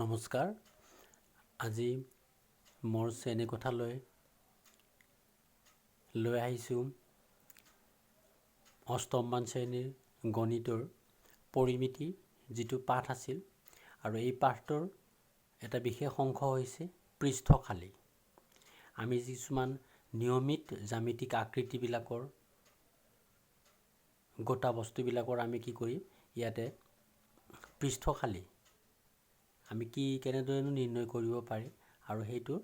নমস্কাৰ। আজি মোৰ শ্ৰেণীকোঠালৈ লৈ আহিছোঁ অষ্টমমান শ্ৰেণীৰ গণিতৰ পৰিমিতি যিটো পাঠ আছিল, আৰু এই পাঠটোৰ এটা বিশেষ অংশ হৈছে পৃষ্ঠ খালী। আমি কিছুমান নিয়মিত জ্যামিতিক আকৃতিবিলাকৰ গোটা বস্তুবিলাকৰ আমি কি কৰিম, ইয়াতে পৃষ্ঠ খালী আমি কেনেদৰে নিৰ্ণয় কৰিব পাৰি আৰু সেইটো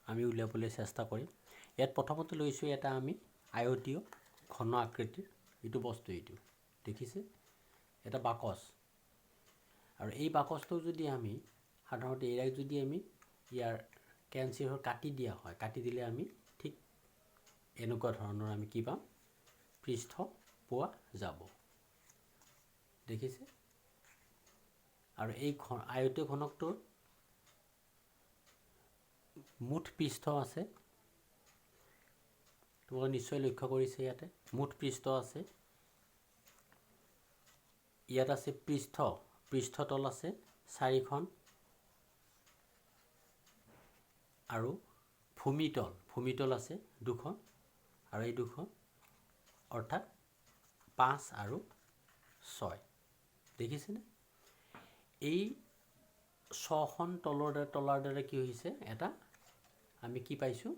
আমি উলিয়াবলৈ চেষ্টা কৰিম। ইয়াত প্ৰথমতে লৈছোঁ এটা আমি আয়তীয় ঘন আকৃতিৰ এইটো বস্তু, এইটো দেখিছে এটা বাকচ, আৰু এই বাকচটো যদি আমি সাধাৰণতে এৰাই যদি আমি ইয়াৰ কেঞ্চিৰ কাটি দিয়া হয়, কাটি দিলে আমি ঠিক এনেকুৱা ধৰণৰ আমি কি পাম, পৃষ্ঠ পোৱা যাব। দেখিছে? আৰু এই আয়তীয় ঘনকটোৰ মুঠ পৃষ্ঠ আছে, তোমালোকে নিশ্চয় লক্ষ্য কৰিছে, ইয়াতে মুঠ পৃষ্ঠ আছে। ইয়াত আছে পৃষ্ঠতল আছে 4খন, আৰু ভূমিতল আছে 2খন, আৰু এই 2খন অৰ্থাৎ 5 আৰু 6। দেখিছেনে? এই 6খন তলাৰ দ্বাৰা কি হৈছে, এটা আমি কি পাইছোঁ,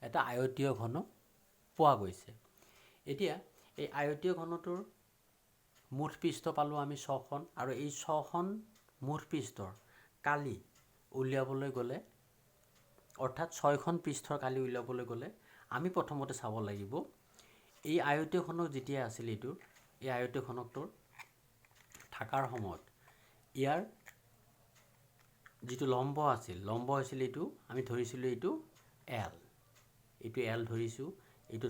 এটা আয়তীয় ঘন পোৱা গৈছে। এতিয়া এই আয়তীয় ঘনটোৰ মুঠ পৃষ্ঠ পালোঁ আমি 6খন, আৰু এই 6খন মুঠ পৃষ্ঠৰ কালি উলিয়াবলৈ গ'লে, অৰ্থাৎ 6খন পৃষ্ঠৰ কালি উলিয়াবলৈ গ'লে আমি প্ৰথমতে চাব লাগিব এই আয়তীয় ঘনক যেতিয়া আছিল, এই আয়তীয় ঘনকটোৰ থকাৰ সময়ত ইয়াৰ যিটো লম্ব হৈছিল এইটো আমি ধৰিছিলোঁ, এইটো এল ধৰিছোঁ, এইটো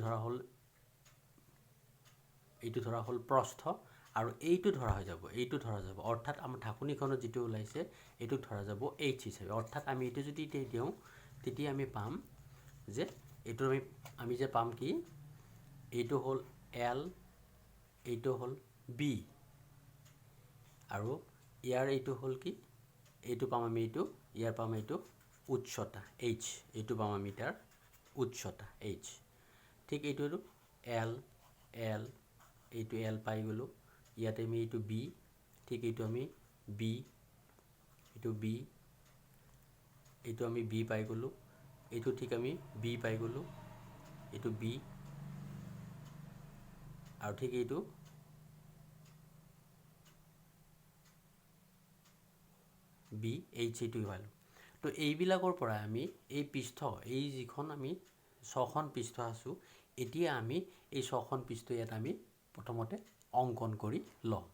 ধৰা হ'ল প্ৰস্থ, আৰু এইটো ধৰা যাব, অৰ্থাৎ আমাৰ ঢাকনিখনত যিটো ওলাইছে এইটো ধৰা যাব h হিচাপে। অৰ্থাৎ আমি এইটো যদি দিওঁ তেতিয়া আমি পাম যে এইটো আমি যে পাম কি, এইটো হ'ল L, এইটো হ'ল B, আৰু ইয়াৰ এইটো হ'ল কি, এইটো পাম আমি, ইয়াৰ পাম এইটো উচ্চতা h, এইটো পাম আমি তাৰ উচ্চতা h। ঠিক এইটো L, এইটো L পাই গ'লোঁ, ইয়াতে আমি এইটো B, ঠিক এইটো আমি B, এইটো আমি B পাই গ'লোঁ, এইটো ঠিক আমি B পাই গ'লোঁ, এইটো B, আৰু ঠিক এইটো B, H, এইটো পালোঁ। তো এইবিলাকৰ পৰা আমি এই যিখন আমি 6খন পৃষ্ঠ আছোঁ, এতিয়া আমি এই 6খন পৃষ্ঠ ইয়াত আমি প্ৰথমতে অংকন কৰি লওঁ।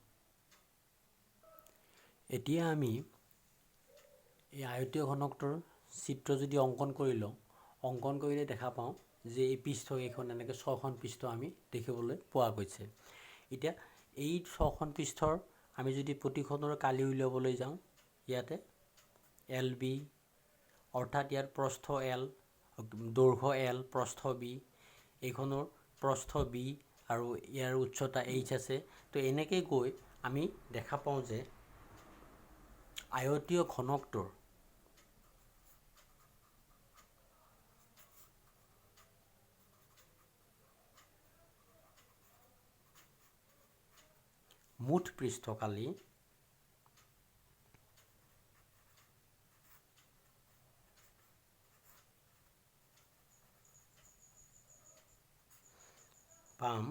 এতিয়া আমি এই আয়তীয় ঘনকটোৰ চিত্ৰ যদি অংকন কৰি লওঁ, অংকন কৰিলে দেখা পাওঁ যে এই পৃষ্ঠকেইখন এনেকৈ 6খন পৃষ্ঠ আমি দেখিবলৈ পোৱা গৈছে। এতিয়া এই 6খন পৃষ্ঠৰ আমি যদি প্ৰতিখনৰ কালি উলিয়াবলৈ যাওঁ, ইয়াতে LB, অৰ্থাৎ ইয়াৰ প্ৰস্থ L, দৈৰ্ঘ্য L, প্ৰস্থ B, এইখনৰ প্ৰস্থ B, আৰু ইয়াৰ উচ্চতা H আছে। তো এনেকৈ গৈ আমি দেখা পাওঁ যে আয়তীয় ঘনকটোৰ মুঠ পৃষ্ঠকালি পাম,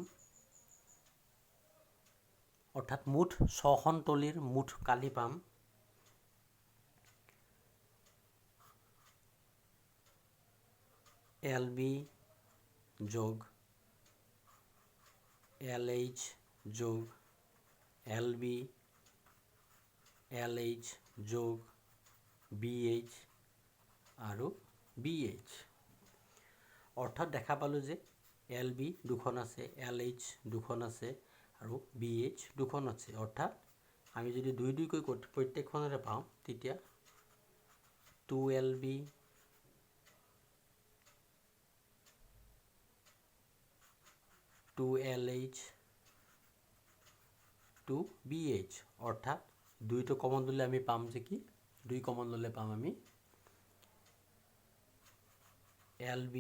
অৰ্থাৎ মুঠ 6খন তলিৰ মুঠ কালি পাম LB যোগ LH যোগ LB, LH যোগ BH আৰু BH। অৰ্থাৎ দেখা পালোঁ যে LB 2খন আছে, LH 2খন আছে, আৰু BH 2খন আছে। অৰ্থাৎ আমি যদি দুইকৈ প্ৰত্যেকখনৰে পাওঁ, তেতিয়া 2LB, 2LH, 2BH, অৰ্থাৎ দুইটো কমন দিলে আমি পাম যে কি 2 কমন ল'লে পাম আমি LB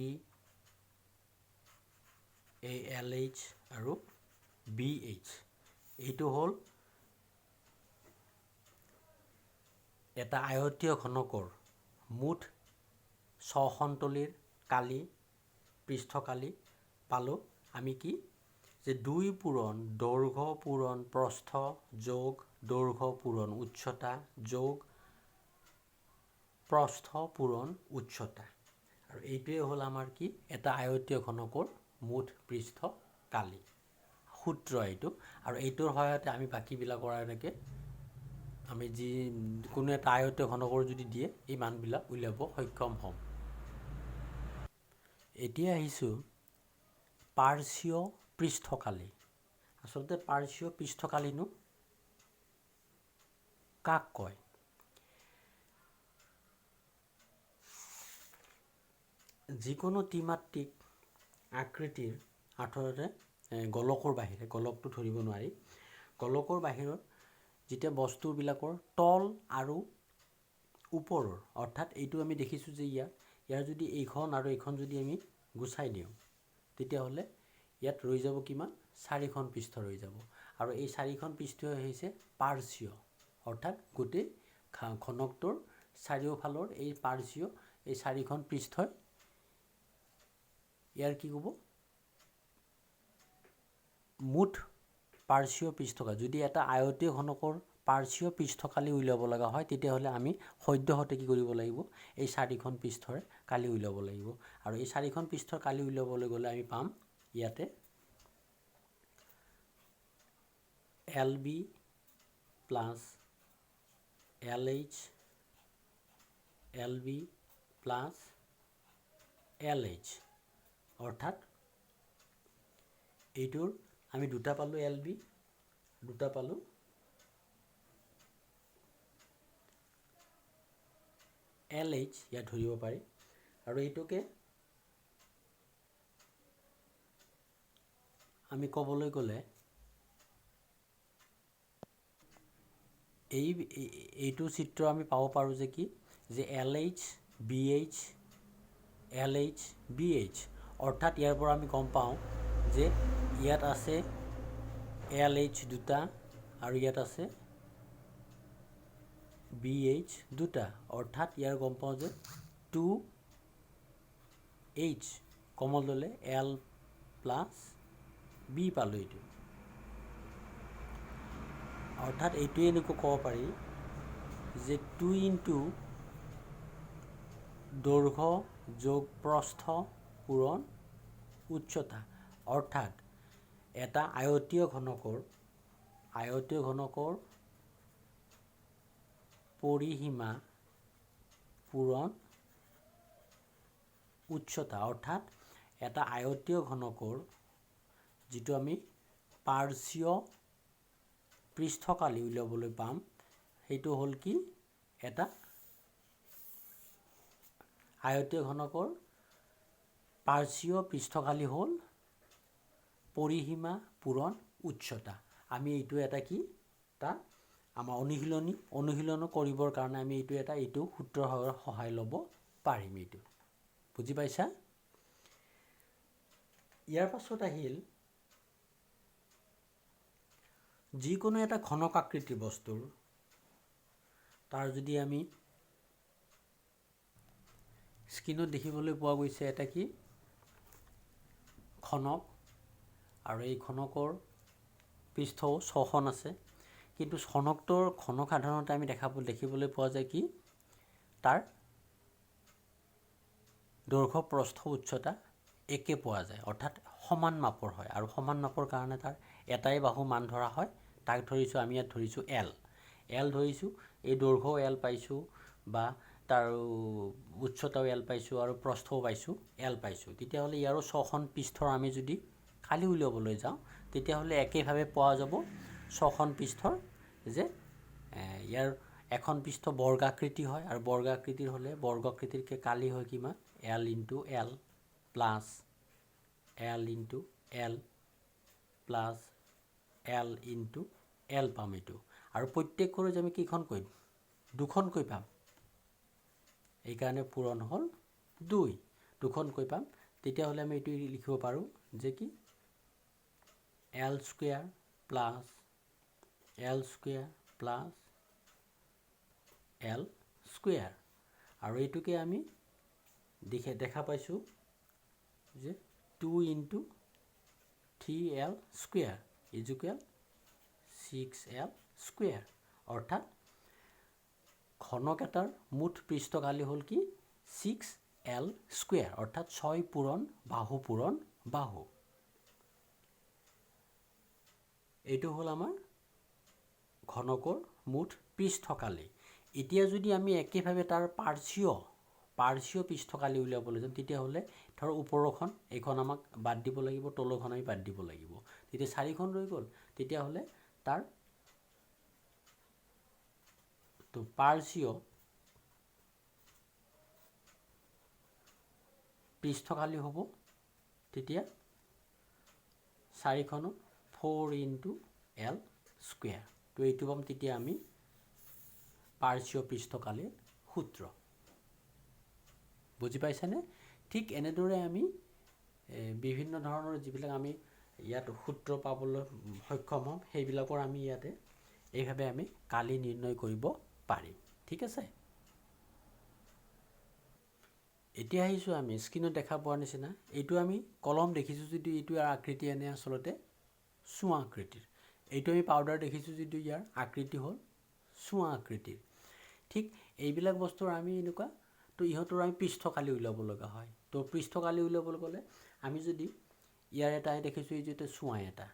ALH আৰু BH এইটো হ'ল এটা আয়তীয় ঘনকৰ মুঠ 6খন তলিৰ কালি পৃষ্ঠকালি পালোঁ আমি কি যে 2 পূৰণ দৈৰ্ঘ্য পূৰণ প্ৰস্থ যোগ দৈৰ্ঘ্য পূৰণ উচ্চতা যোগ প্ৰস্থ পূৰণ উচ্চতা আৰু এইটোৱে হ'ল আমাৰ কি এটা আয়তীয় ঘনকৰ মুঠ পৃষ্ঠকালি সূত্ৰ এইটো আৰু এইটোৰ সহায়তে আমি বাকীবিলাকৰ এনেকৈ আমি যি কোনো এটা আয়তীয় ঘনকৰ যদি দিয়ে এই মানবিলাক উলিয়াব সক্ষম হ'ম এতিয়া আহিছোঁ পাৰ্শ্বীয় পৃষ্ঠকালি আচলতে পাৰ্শ্বীয় পৃষ্ঠকালিনো কাক কয় যিকোনো ত্ৰিমাত্ৰিক আকৃতিৰ আঁতৰতে গোলকৰ বাহিৰে গোলকটো ধৰিব নোৱাৰি গোলকৰ বাহিৰত যেতিয়া বস্তুবিলাকৰ তল আৰু ওপৰৰ অৰ্থাৎ এইটো আমি দেখিছোঁ যে ইয়াৰ যদি এইখন আৰু এইখন যদি আমি গুচাই দিওঁ তেতিয়াহ'লে ইয়াত ৰৈ যাব কিমান 4খন পৃষ্ঠ ৰৈ যাব আৰু এই 4খন পৃষ্ঠই হৈছে পাৰ্শ্বীয় অৰ্থাৎ গোটেই ঘনকটোৰ চাৰিওফালৰ এই পাৰ্শ্বীয় এই 4খন পৃষ্ঠই ইয়াৰ কি ক'ব মুঠ পাৰ্শ্বীয় পৃষ্ঠকালি যদি এটা আয়তীয় ঘনকৰ পাৰ্শ্বীয় পৃষ্ঠকালি উলিয়াব লগা হয় তেতিয়াহ'লে আমি সদ্যহতে কি কৰিব লাগিব এই 4খন পৃষ্ঠৰ কালি উলিয়াব লাগিব আৰু এই 4খন পৃষ্ঠৰ কালি উলিয়াবলৈ গ'লে আমি পাম ইয়াতে LB plus LH LB plus LH অৰ্থাৎ এইটোৰ আমি দুটা পালোঁ LB দুটা পালোঁ LH ইয়াত ধৰিব পাৰি আৰু এইটোকে আমি ক'বলৈ গ'লে এইটো চিত্ৰ আমি পাব পাৰোঁ যে কি যে LH BH LH BH অৰ্থাৎ ইয়াৰ পৰা আমি গম পাওঁ যে ইয়াত আছে LH দুটা আৰু ইয়াত আছে BH দুটা অৰ্থাৎ ইয়াৰ গম পাওঁ যে 2H কমন ল'লে L প্লাছ B পালোঁ এইটো অৰ্থাৎ এইটোৱে এনেকৈ ক'ব পাৰি যে 2 ইনটু দৈৰ্ঘ্য যোগ প্ৰস্থ পূৰণ উচ্চতা অৰ্থাৎ এটা আয়তীয় ঘনকৰ পৰিসীমা পূৰণ উচ্চতা অৰ্থাৎ এটা আয়তীয় ঘনকৰ যিটো আমি পাৰ্শ্বীয় পৃষ্ঠকালি উলিয়াবলৈ পাম সেইটো হ'ল কি এটা আয়তীয় ঘনকৰ পাৰ্শ্বীয় পৃষ্ঠকালি হ'ল পৰিসীমা পূৰণ উচ্চতা আমি এইটো এটা কি তাত আমাৰ অনুশীলন কৰিবৰ কাৰণে আমি এইটো সূত্ৰৰ সহায় ল'ব পাৰিম এইটো বুজি পাইছা ইয়াৰ পাছত আহিল যিকোনো এটা ঘনক আকৃতিৰ বস্তুৰ তাৰ যদি আমি স্ক্ৰীনত দেখিবলৈ পোৱা গৈছে এটা কি ঘনক আৰু এই ঘনকৰ পৃষ্ঠও 6খন আছে কিন্তু ঘনকটোৰ ঘনক সাধাৰণতে আমি দেখিবলৈ পোৱা যায় কি তাৰ দৈৰ্ঘ্য প্ৰস্থ উচ্চতা একে পোৱা যায় অৰ্থাৎ সমান মাপৰ হয় আৰু সমান মাপৰ কাৰণে তাৰ এটাই বাহু মান ধৰা হয় তাক ধৰিছোঁ আমি ইয়াত ধৰিছোঁ L ধৰিছোঁ এই দৈৰ্ঘ্যও L পাইছোঁ বা তাৰ উচ্চতাও L পাইছোঁ আৰু প্ৰস্থও পাইছোঁ L পাইছোঁ তেতিয়াহ'লে ইয়াৰো 6খন পৃষ্ঠৰ আমি যদি কালি উলিয়াবলৈ যাওঁ তেতিয়াহ'লে একেভাৱে পোৱা যাব 6খন পৃষ্ঠৰ যে ইয়াৰ এখন পৃষ্ঠ বৰ্গাকৃতি হয় আৰু বৰ্গাকৃতিৰ হ'লে বৰ্গাকৃতিৰকে কালি হয় কিমান L into L plus L into L plus L into L পাম এইটো আৰু প্ৰত্যেকৰে আমি কেইখন কৰিম দুখনকৈ পাম এইকাৰণে পূৰণ হ'ল 2 দুখনকৈ পাম তেতিয়াহ'লে আমি এইটো লিখিব পাৰোঁ যে কি L square plus L square plus L square আৰু এইটোকে আমি দেখা পাইছোঁ যে 2 × 3L square equal 6L square অৰ্থাৎ ঘনক এটাৰ মুঠ পৃষ্ঠকালি হ'ল কি 6L স্কুৱেৰ অৰ্থাৎ 6 পূৰণ বাহু এইটো হ'ল আমাৰ ঘনকৰ মুঠ পৃষ্ঠকালি এতিয়া যদি আমি একেভাৱে তাৰ পাৰ্শ্বীয় পৃষ্ঠকালি উলিয়াবলৈ যাওঁ তেতিয়াহ'লে ধৰ ওপৰখন এইখন আমাক বাদ দিব লাগিব তলখন আমি বাদ দিব লাগিব তেতিয়া 4খন ৰৈ গ'ল তেতিয়াহ'লে তাৰ তো পাৰ্শ্বীয় পৃষ্ঠকালি হ'ব তেতিয়া 4খনত 4 × L স্কুৱেৰ তো এইটো পাম তেতিয়া আমি পাৰ্শ্বীয় পৃষ্ঠকালিৰ সূত্ৰ বুজি পাইছেনে ঠিক এনেদৰে আমি বিভিন্ন ধৰণৰ যিবিলাক আমি ইয়াত সূত্ৰ পাবলৈ সক্ষম হ'ম সেইবিলাকৰ আমি ইয়াতে এইভাৱে আমি কালি নিৰ্ণয় কৰিব পাৰিম ঠিক আছে এতিয়া আহিছোঁ আমি স্ক্ৰীনত দেখা পোৱাৰ নিচিনা এইটো আমি কলম দেখিছোঁ যদি এইটো আকৃতি এনে আচলতে চোৱা আকৃতিৰ এইটো আমি পাউডাৰ দেখিছোঁ যদি ইয়াৰ আকৃতি হ'ল চোৱা আকৃতিৰ ঠিক এইবিলাক বস্তুৰ আমি এনেকুৱা তো ইহঁতৰ আমি পৃষ্ঠকালি উলিয়াব লগা হয় তো পৃষ্ঠকালি উলিয়াবলৈ গ'লে আমি যদি ইয়াৰ এটাই দেখিছোঁ এই যে চোৱা এটা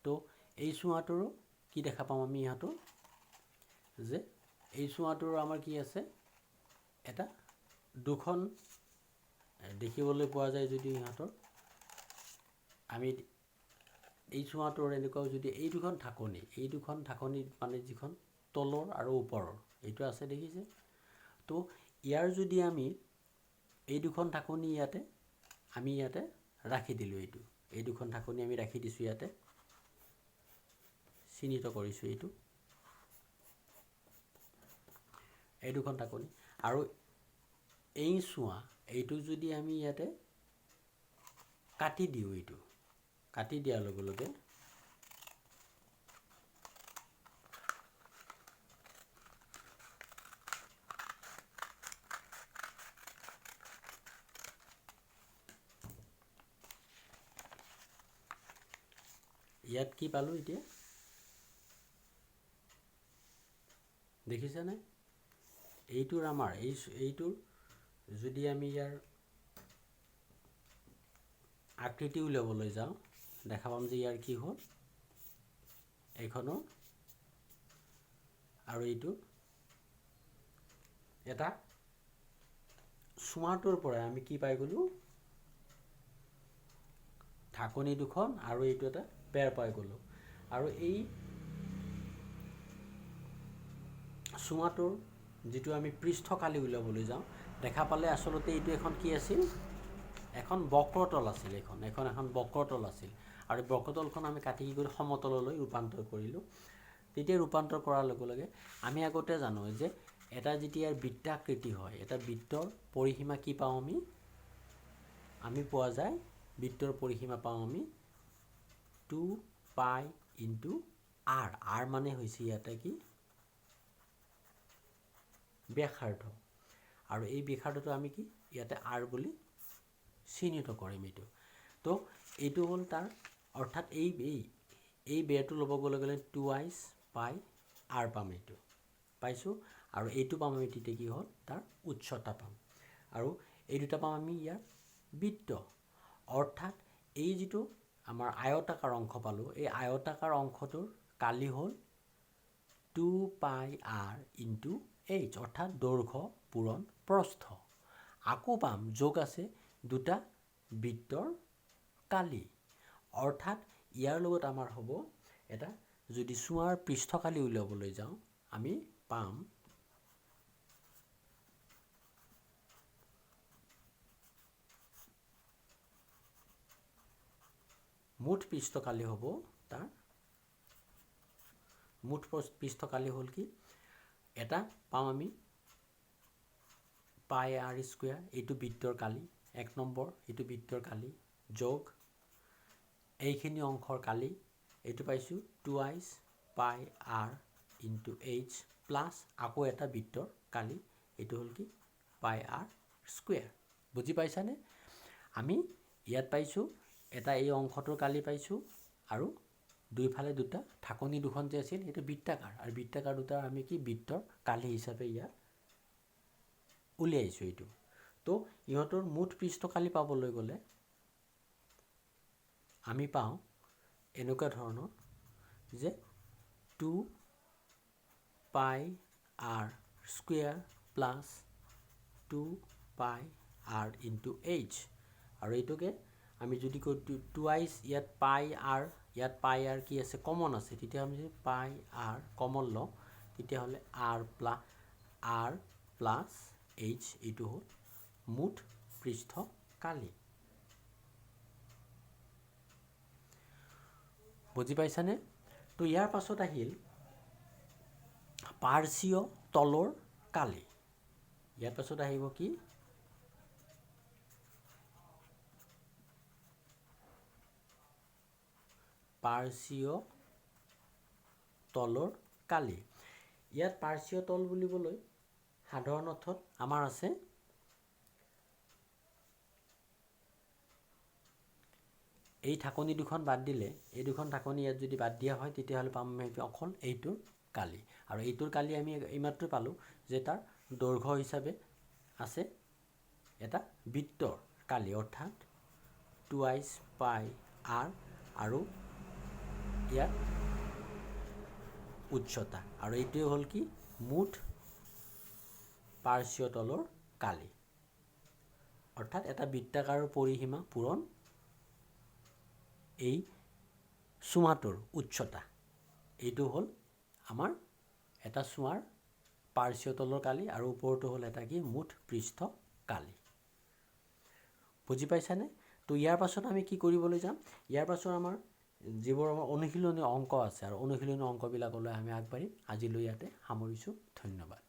তো এই চোৱাটোৰো কি দেখা পাম আমি ইহঁতৰ যে এই চোৱাটোৰ আমাৰ কি আছে এটা দুখন দেখিবলৈ পোৱা যায় যদি ইহঁতৰ আমি এই চোৱাটোৰ এনেকুৱাও যদি এই দুখন ঢাকনি মানে যিখন তলৰ আৰু ওপৰৰ এইটো আছে দেখিছে তো ইয়াৰ যদি আমি এই দুখন ঢাকনি ইয়াতে ৰাখি দিলোঁ এই দুখন ঢাকনি আমি ৰাখি দিছোঁ ইয়াতে চিহ্নিত কৰিছোঁ এই দুখন ঢাকনি আৰু এই চোৱা এইটো যদি আমি ইয়াতে কাটি দিওঁ কাটি দিয়াৰ লগে লগে ইয়াত কি পালোঁ এতিয়া দেখিছেনে এইটোৰ আমাৰ এইটোৰ যদি আমি ইয়াৰ আকৃতি উলিয়াবলৈ যাওঁ দেখা পাম যে ইয়াৰ কি হ'ল এইখনৰ আৰু এইটো এটা চোৱাটোৰ পৰা আমি কি পাই গ'লোঁ ঢাকনি দুখন আৰু এইটো এটা বেৰ পাই গ'লোঁ আৰু এই চোৱাটোৰ যিটো আমি পৃষ্ঠকালি উলিয়াবলৈ যাওঁ দেখা পালে আচলতে এইটো এখন কি আছিল এখন বক্ৰতল আছিল এখন বক্ৰতল আছিল আৰু বক্ৰতলখন আমি কাটি কৰি সমতললৈ ৰূপান্তৰ কৰিলোঁ তেতিয়া ৰূপান্তৰ কৰাৰ লগে লগে আমি আগতে জানো যে এটা যেতিয়া বৃত্তাকৃতি হয় এটা বৃত্তৰ পৰিসীমা কি পাওঁ আমি পোৱা যায় বৃত্তৰ পৰিসীমা পাওঁ আমি 2π × r মানে হৈছে ইয়াতে কি ব্যাসাৰ্ধ আৰু এই ব্যাসাৰ্ধটো আমি কি ইয়াতে r বুলি চিহ্নিত কৰিম তো এইটো হ'ল তাৰ অৰ্থাৎ এই বেৰটো ল'ব গ'লে 2π r পাম পাইছোঁ আৰু এইটো পাম আমি তেতিয়া কি হ'ল তাৰ উচ্চতা পাম আৰু এই দুটা পাম আমি ইয়াৰ বৃত্ত অৰ্থাৎ এই যিটো আমাৰ আয়তাকাৰ অংশ পালোঁ এই আয়তাকাৰ অংশটোৰ কালি হ'ল 2πr × h অৰ্থাৎ দৈৰ্ঘ্য পূৰণ প্ৰস্থ আকৌ পাম যোগ আছে দুটা বৃত্তৰ কালি অৰ্থাৎ ইয়াৰ লগত আমাৰ হ'ব এটা যদি চোৱাৰ পৃষ্ঠকালি উলিয়াবলৈ যাওঁ আমি পাম মুঠ পৃষ্ঠকালি হ'ব তাৰ মুঠ পৃষ্ঠকালি হ'ল কি এটা পাম আমি পাই আৰ স্কুৱেৰ, এইটো বৃত্তৰ কালি 1 নম্বৰ, এইটো বৃত্তৰ কালি যোগ এইখিনি অংশৰ কালি, এইটো পাইছোঁ 2i পাই আৰ ইনটু এইচ প্লাছ আকৌ এটা বৃত্তৰ কালি, এইটো হ'ল কি পাই আৰ স্কুৱেৰ। বুজি পাইছানে? আমি ইয়াত পাইছোঁ এটা এই অংশটোৰ কালি পাইছোঁ আৰু দুইফালে দুটা ঢাকনি দুখন যে আছিল সেইটো বৃত্তাকাৰ, আৰু বৃত্তাকাৰ দুটা আমি কি বৃত্তৰ কালি হিচাপে ইয়াত উলিয়াইছোঁ এইটো। তো ইহঁতৰ মুঠ পৃষ্ঠকালি পাবলৈ গ'লে আমি পাওঁ এনেকুৱা ধৰণৰ যে 2 পাই আৰ স্কুৱেৰ প্লাছ 2 পাই আৰ ইনটু এইচ, আৰু এইটোকে আমি যদি কওঁ 2i ইয়াত পাই আৰ কি আছে কমন আছে, তেতিয়া আমি যদি পাই আৰ কমন লওঁ তেতিয়াহ'লে আৰ প্লাছ এইচ এইটো হ'ল মুঠ পৃষ্ঠ কালি। বুজি পাইছানে? তো ইয়াৰ পাছত আহিল পাৰ্শ্বীয় তলৰ কালি। ইয়াৰ পাছত আহিব কি পাৰ্শ্বীয় তলৰ কালি। ইয়াত পাৰ্শ্বীয় তল বুলিবলৈ সাধাৰণ অৰ্থত আমাৰ আছে এই ঢাকনি দুখন বাদ দিলে, এই দুখন ঢাকনি ইয়াত যদি বাদ দিয়া হয় তেতিয়াহ'লে পাম আমি অকল এইটোৰ কালি, আৰু এইটোৰ কালি আমি এইমাত্ৰ পালোঁ যে তাৰ দৈৰ্ঘ্য হিচাপে আছে এটা বৃত্তৰ কালি, অৰ্থাৎ 2i পাই আৰ আৰু ইয়াত উচ্চতা, আৰু এইটোৱে হ'ল কি মুঠ পাৰ্শ্বীয় তলৰ কালি, অৰ্থাৎ এটা বৃত্তাকাৰৰ পৰিসীমা পূৰণ এই চোঙাটোৰ উচ্চতা, এইটো হ'ল আমাৰ এটা চোঙাৰ পাৰ্শ্বীয় তলৰ কালি, আৰু ওপৰটো হ'ল এটা কি মুঠ পৃষ্ঠ কালি। বুজি পাইছানে? তো ইয়াৰ পাছত আমি কি কৰিবলৈ যাম, ইয়াৰ পাছত আমাৰ যিবোৰ আমাৰ অনুশীলনী অংক আছে আৰু অনুশীলনী অংকবিলাকলৈ আমি আগবাঢ়িম। আজিলৈ ইয়াতে সামৰিছোঁ, ধন্যবাদ।